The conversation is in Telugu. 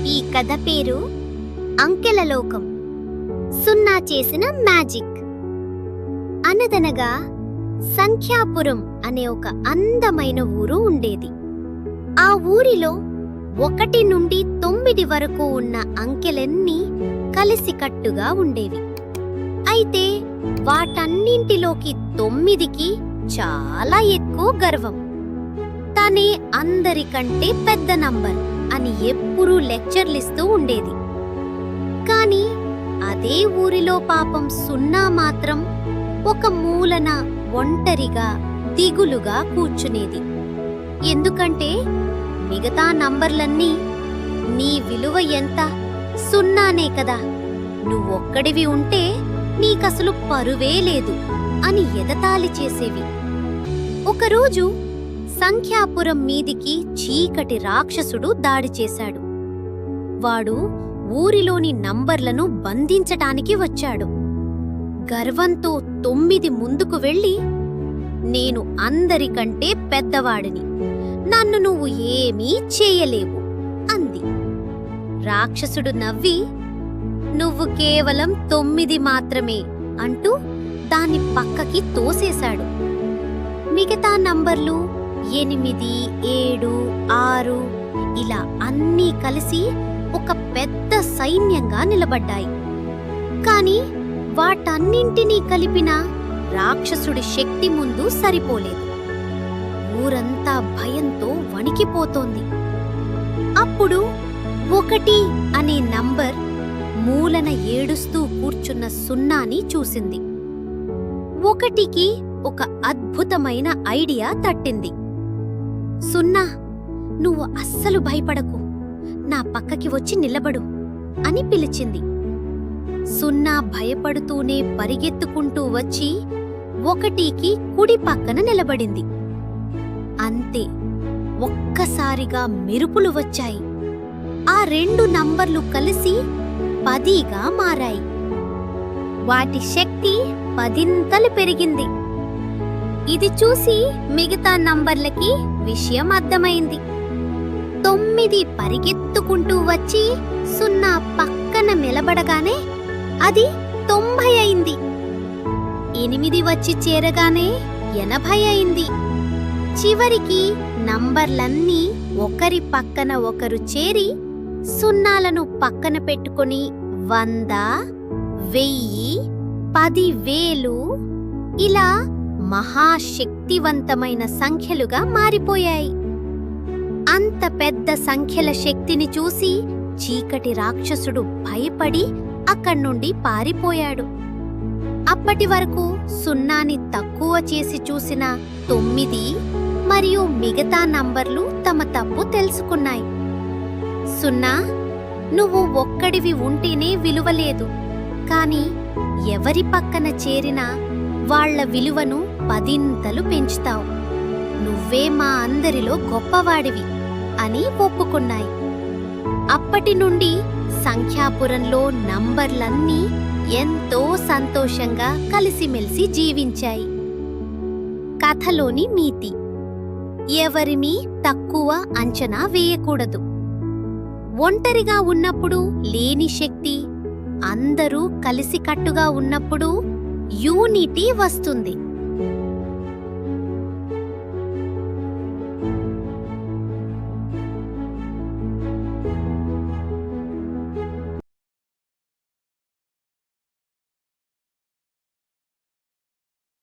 ఈ కథ పేరు అంకెల లోకం. సున్నా చేసిన మ్యాజిక్. అనదనగా సంఖ్యాపురం అనే ఒక అందమైన ఊరు ఉండేది. ఆ ఊరిలో 1 నుండి 9 వరకు ఉన్న అంకెలన్నీ కలిసికట్టుగా ఉండేవి. అయితే వాటన్నింటిలోకి 9కి చాలా ఎక్కువ గర్వం. తనే అందరికంటే పెద్ద నంబర్ అని ఎప్పుడూ లెక్చర్లిస్తూ ఉండేది. కాని అదే ఊరిలో పాపం సున్నా మాత్రం ఒక మూలన ఒంటరిగా దిగులుగా కూర్చునేది. ఎందుకంటే మిగతా నంబర్లన్నీ నీ విలువ ఎంత, సున్నానే కదా, నువ్వొక్కడివి ఉంటే నీకసలు పరువే లేదు అని ఎగతాళి చేసేవి. ఒకరోజు సంఖ్యాపురం మీదికి చీకటి రాక్షసుడు దాడి చేశాడు. వాడు ఊరిలోని నంబర్లను బంధించటానికి వచ్చాడు. గర్వంతో 9 ముందుకు వెళ్ళి, నేను అందరికంటే పెద్దవాడిని, నన్ను నువ్వు ఏమీ చేయలేవు అంది. రాక్షసుడు నవ్వి, నువ్వు కేవలం 9 మాత్రమే అంటూ దాన్ని పక్కకి తోసేశాడు. మిగతా నంబర్లు 8, 7, 6 ఇలా అన్నీ కలిసి ఒక పెద్ద సైన్యంగా నిలబడ్డాయి. కాని వాటన్నింటినీ కలిపిన రాక్షసుడి శక్తి ముందు సరిపోలేదు. ఊరంతా భయంతో వణికిపోతోంది. అప్పుడు 1 అనే నంబర్ మూలన ఏడుస్తూ కూర్చున్న సున్నాని చూసింది. 1కి ఒక అద్భుతమైన ఐడియా తట్టింది. సున్నా, నువ్వు అస్సలు భయపడకు, నా పక్కకి వచ్చి నిలబడు అని పిలిచింది. సున్నా భయపడుతూనే పరిగెత్తుకుంటూ వచ్చి 1కి కుడి పక్కన నిలబడింది. అంతే, ఒక్కసారిగా మెరుపులు వచ్చాయి. ఆ 2 నంబర్లు కలిసి 10గా మారాయి. వాటి శక్తి 10ంతలు పెరిగింది. ఇది చూసి మిగతా నంబర్లకి విషయం అర్థమైంది. 9 పరిగెత్తుకుంటూ వచ్చి సున్నా పక్కన నిలబడగానే అది 90 అయింది. 8 వచ్చి చేరగానే 80 అయింది. చివరికి నంబర్లన్నీ ఒకరి పక్కన ఒకరు చేరి సున్నాలను పక్కన పెట్టుకుని 100, 1000, 10,000 ఇలా మహాశక్తివంతమైన సంఖ్యలుగా మారిపోయాయి. అంత పెద్ద సంఖ్యల శక్తిని చూసి చీకటి రాక్షసుడు భయపడి అక్కడ్నుండి పారిపోయాడు. అప్పటి వరకు సున్నాని తక్కువ చేసి చూసిన 9 మరియు మిగతా నంబర్లు తమ తప్పు తెలుసుకున్నాయి. సున్నా, నువ్వు ఒక్కడివి ఉంటేనే విలువలేదు, కాని ఎవరి పక్కన చేరినా వాళ్ల విలువను 10ంతలు పెంచుతావు. నువ్వే మా అందరిలో గొప్పవాడివి అని ఒప్పుకున్నాయి. అప్పటి నుండి సంఖ్యాపురంలో నంబర్లన్నీ ఎంతో సంతోషంగా కలిసిమెలిసి జీవించాయి. కథలోని నీతి: ఎవరినీ తక్కువ అంచనా వేయకూడదు. ఒంటరిగా ఉన్నప్పుడు లేని శక్తి, అందరూ కలిసికట్టుగా ఉన్నప్పుడు యూనిటీ వస్తుంది.